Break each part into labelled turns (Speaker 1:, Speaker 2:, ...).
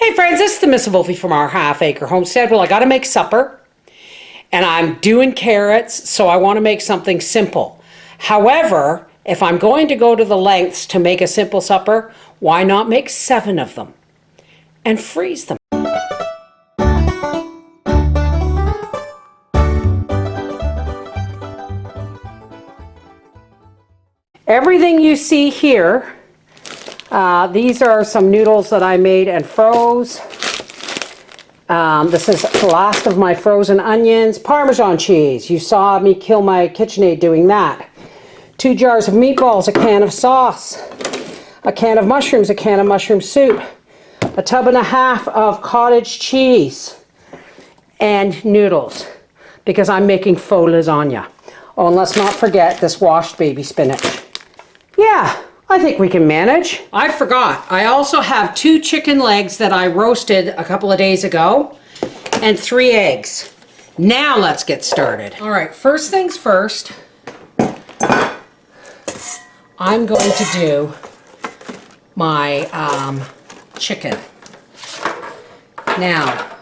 Speaker 1: Hey friends, this is the Miss Wolfie from our half-acre homestead. Well, I gotta make supper, and I'm doing carrots, so I want to make something simple. However, if I'm going to go to the lengths to make a simple supper, why not make 7 of them and freeze them? Everything you see here, these are some noodles that I made and froze. This is the last of my frozen onions. Parmesan cheese. You saw me kill my KitchenAid doing that. 2 jars of meatballs, a can of sauce, a can of mushrooms, a can of mushroom soup, a tub and a half of cottage cheese, and noodles, because I'm making faux lasagna. Oh, and let's not forget this washed baby spinach. Yeah, I think we can manage. I forgot. I also have 2 chicken legs that I roasted a couple of days ago and 3 eggs. Now let's get started. All right, first things first, I'm going to do my chicken. Now,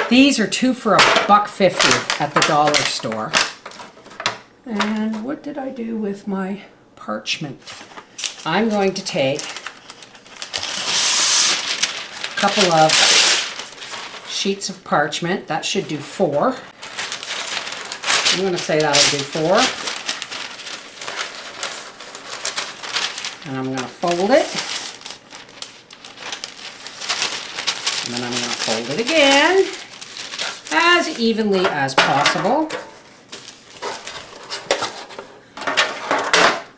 Speaker 1: these are 2 for $1.50 at the dollar store. And what did I do with my parchment? I'm going to take a couple of sheets of parchment. That should do 4. I'm going to say that'll do 4. And I'm going to fold it. And then I'm going to fold it again as evenly as possible.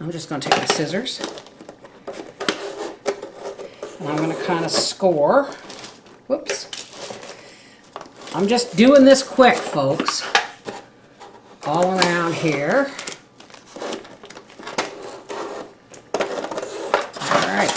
Speaker 1: I'm just going to take my scissors. And I'm going to kind of score. Whoops. I'm just doing this quick, folks. All around here. All right.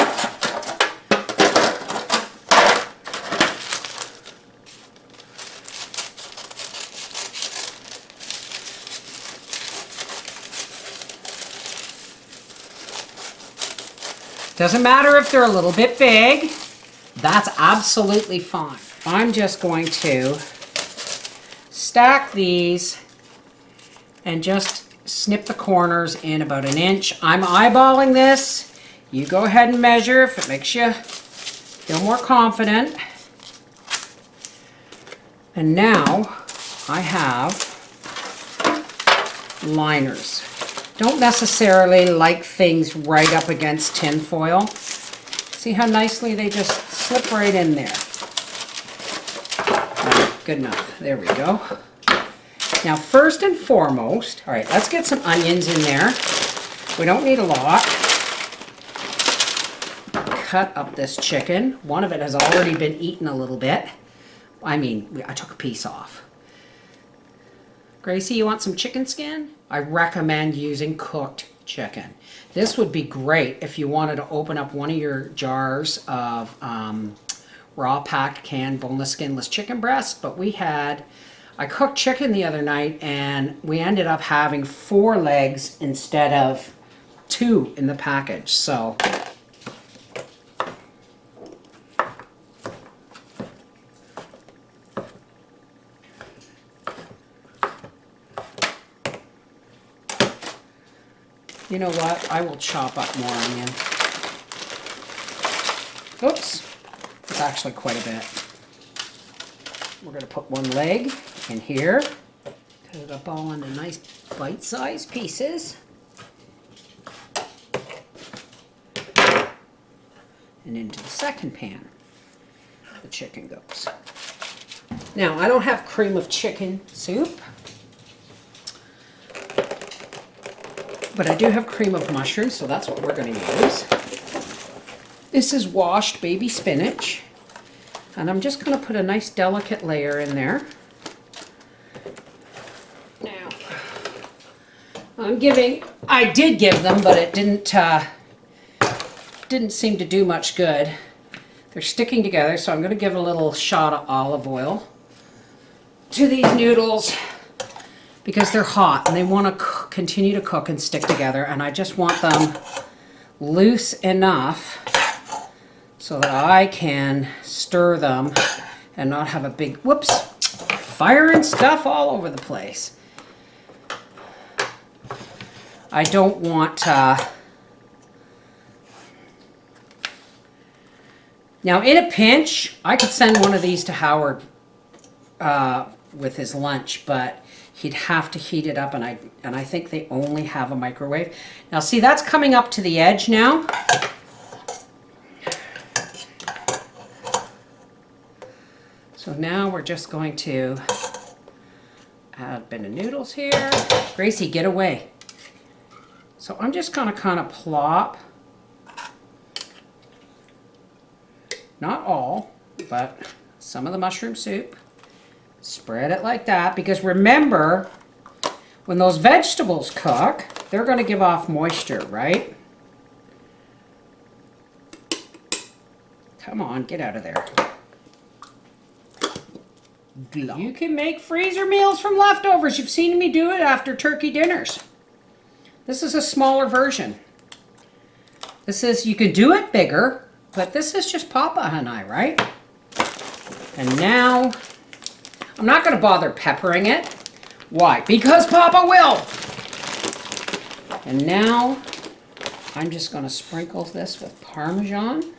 Speaker 1: Doesn't matter if they're a little bit big. That's absolutely fine. I'm just going to stack these and just snip the corners in about 1 inch. I'm eyeballing this. You go ahead and measure if it makes you feel more confident. And now I have liners. Don't necessarily like things right up against tin foil. See how nicely they just slip right in there. All right, good enough. There we go. Now, first and foremost, all right, let's get some onions in there. We don't need a lot. Cut up this chicken. One of it has already been eaten a little bit. I mean, I took a piece off. Gracie, you want some chicken skin? I recommend using cooked chicken. This would be great if you wanted to open up one of your jars of raw packed canned boneless skinless chicken breast, but I cooked chicken the other night and we ended up having 4 legs instead of 2 in the package, so. You know what? I will chop up more onion. Oops. It's actually quite a bit. We're going to put 1 leg in here. Cut it up all into nice bite-sized pieces. And into the second pan, the chicken goes. Now, I don't have cream of chicken soup, but I do have cream of mushrooms, so that's what we're going to use. This is washed baby spinach, and I'm just going to put a nice delicate layer in there. Now, I did give them, but it didn't seem to do much good. They're sticking together, so I'm going to give a little shot of olive oil to these noodles, because they're hot and they want to continue to cook and stick together, and I just want them loose enough so that I can stir them and not have a big, whoops, fire and stuff all over the place. I don't want, now in a pinch, I could send one of these to Howard with his lunch, but he'd have to heat it up, and I think they only have a microwave. Now see, that's coming up to the edge now. So now we're just going to add a bit of noodles here. Gracie, get away. So I'm just going to kind of plop, not all, but some of the mushroom soup. Spread it like that, because remember, when those vegetables cook, they're going to give off moisture, right? Come on, get out of there. You can make freezer meals from leftovers. You've seen me do it after turkey dinners. This is a smaller version. This is, you can do it bigger, but this is just Papa and I, right? And now, I'm not going to bother peppering it. Why? Because Papa will. And now, I'm just going to sprinkle this with Parmesan.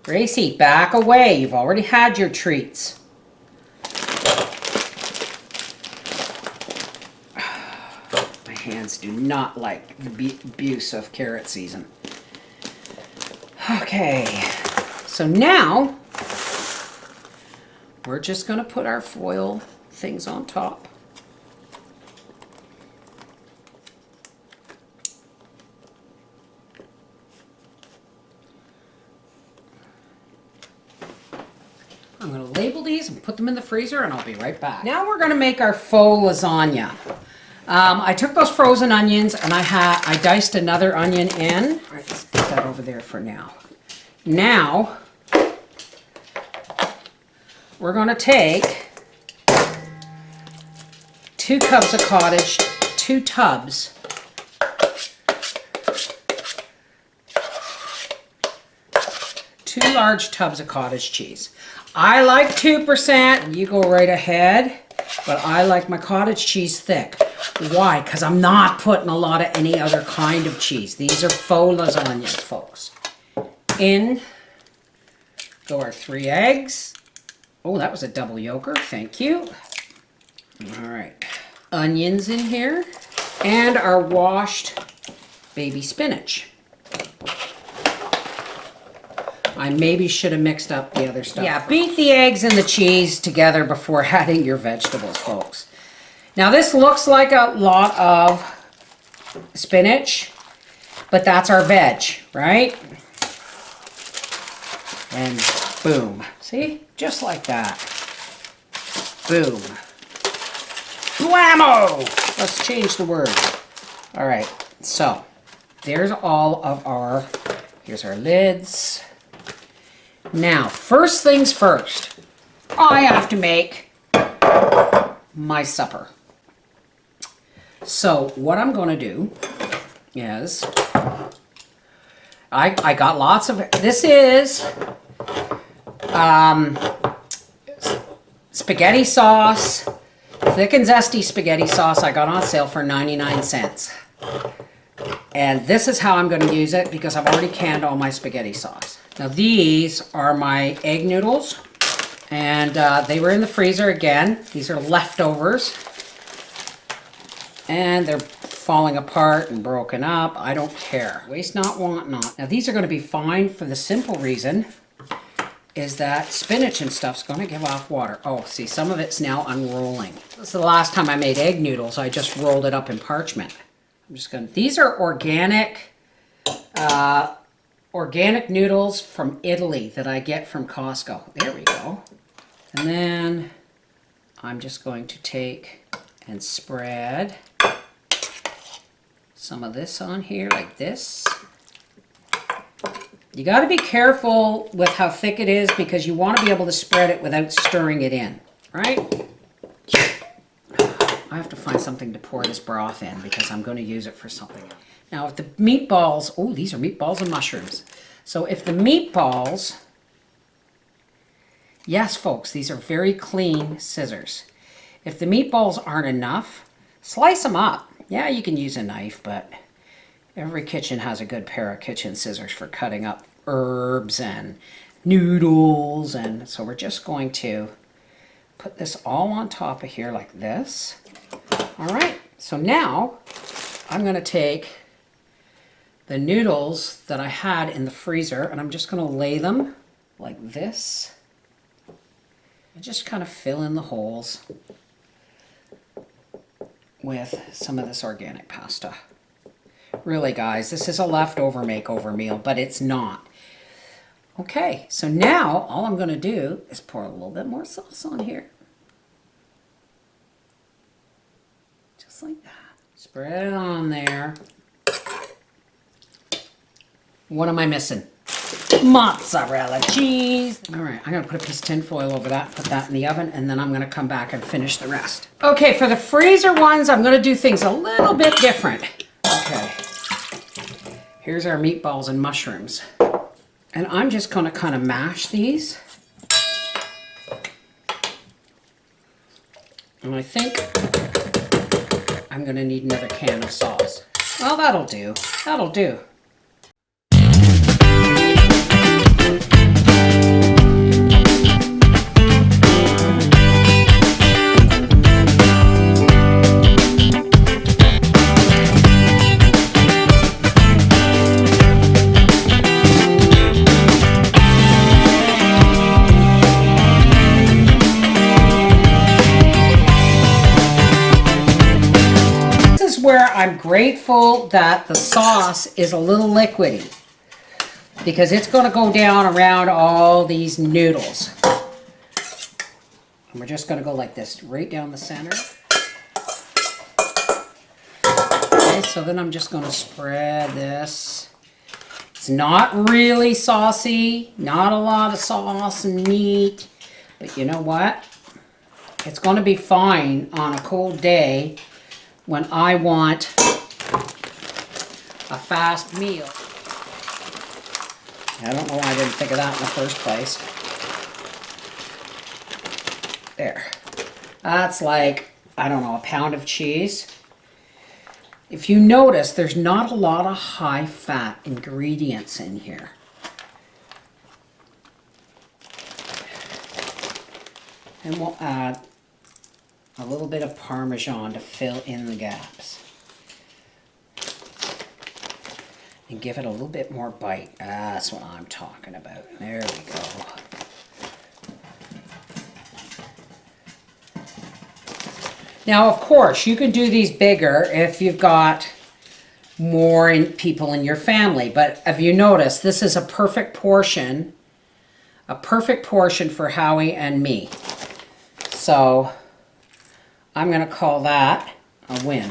Speaker 1: Gracie, back away. You've already had your treats. My hands do not like the abuse of carrot season. Okay, so now we're just going to put our foil things on top. I'm going to label these and put them in the freezer, and I'll be right back. Now we're going to make our faux lasagna. I took those frozen onions and I diced another onion in. All right, let's put that over there for now. Now we're going to take 2 cups of cottage, 2 tubs. Two large tubs of cottage cheese. I like 2%, you go right ahead, but I like my cottage cheese thick. Why? Because I'm not putting a lot of any other kind of cheese. These are faux lasagna, folks. In go our 3 eggs. Oh, that was a double yolker, thank you. All right, onions in here, and our washed baby spinach. I maybe should have mixed up the other stuff. Yeah, beat the eggs and the cheese together before adding your vegetables, folks. Now this looks like a lot of spinach, but that's our veg, right? And boom. See? Just like that. Boom. Blammo! Let's change the word. All right, so there's all of our, here's our lids. Now, first things first, I have to make my supper. So what I'm going to do is, I got lots of, this is spaghetti sauce, thick and zesty spaghetti sauce I got on sale for 99 cents. And this is how I'm going to use it because I've already canned all my spaghetti sauce. Now these are my egg noodles, and they were in the freezer again. These are leftovers, and they're falling apart and broken up. I don't care. Waste not, want not. Now these are going to be fine for the simple reason is that spinach and stuff's going to give off water. Oh, see, some of it's now unrolling. This is the last time I made egg noodles. I just rolled it up in parchment. I'm just going to, these are organic noodles from Italy that I get from Costco. There we go. And then I'm just going to take and spread some of this on here like this. You got to be careful with how thick it is because you want to be able to spread it without stirring it in, right? have to find something to pour this broth in because I'm going to use it for something else. Now, if the meatballs, oh, these are meatballs and mushrooms. So if the meatballs, yes, folks, these are very clean scissors. If the meatballs aren't enough, slice them up. Yeah, you can use a knife, but every kitchen has a good pair of kitchen scissors for cutting up herbs and noodles. And so we're just going to put this all on top of here like this. All right, so now I'm going to take the noodles that I had in the freezer and I'm just going to lay them like this and just kind of fill in the holes with some of this organic pasta. Really, guys, this is a leftover makeover meal, but it's not. Okay, so now all I'm going to do is pour a little bit more sauce on here. Just like that. Spread it on there. What am I missing? Mozzarella cheese. All right, I'm gonna put a piece of tin foil over that, put that in the oven, and then I'm gonna come back and finish the rest. Okay, for the freezer ones, I'm gonna do things a little bit different. Okay, here's our meatballs and mushrooms. And I'm just gonna kind of mash these. And I think I'm gonna need another can of sauce. Well, that'll do, that'll do. Where I'm grateful that the sauce is a little liquidy because it's going to go down around all these noodles. And we're just going to go like this, right down the center. Okay, so then I'm just going to spread this. It's not really saucy, not a lot of sauce and meat, but you know what? It's going to be fine on a cold day when I want a fast meal. I don't know why I didn't think of that in the first place. There. That's like, I don't know, a pound of cheese. If you notice, there's not a lot of high-fat ingredients in here. And we'll add a little bit of Parmesan to fill in the gaps. And give it a little bit more bite. That's what I'm talking about. There we go. Now, of course, you can do these bigger if you've got more people in your family. But if you notice, this is a perfect portion for Howie and me. So I'm going to call that a win.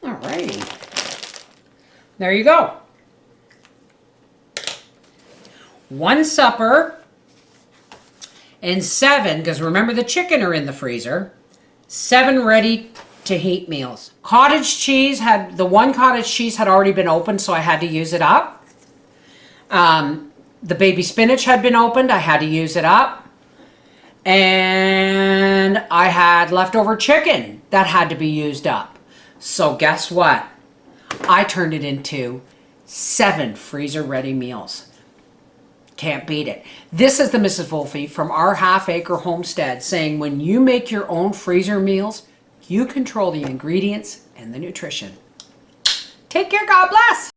Speaker 1: Alrighty. There you go. One supper and 7, because remember the chicken are in the freezer, 7 ready to heat meals. Cottage cheese the one cottage cheese had already been opened, so I had to use it up. The baby spinach had been opened, I had to use it up. And I had leftover chicken that had to be used up. So guess what? I turned it into 7 freezer-ready meals. Can't beat it. This is the Mrs. Wolfe from our half-acre homestead saying when you make your own freezer meals, you control the ingredients and the nutrition. Take care, God bless.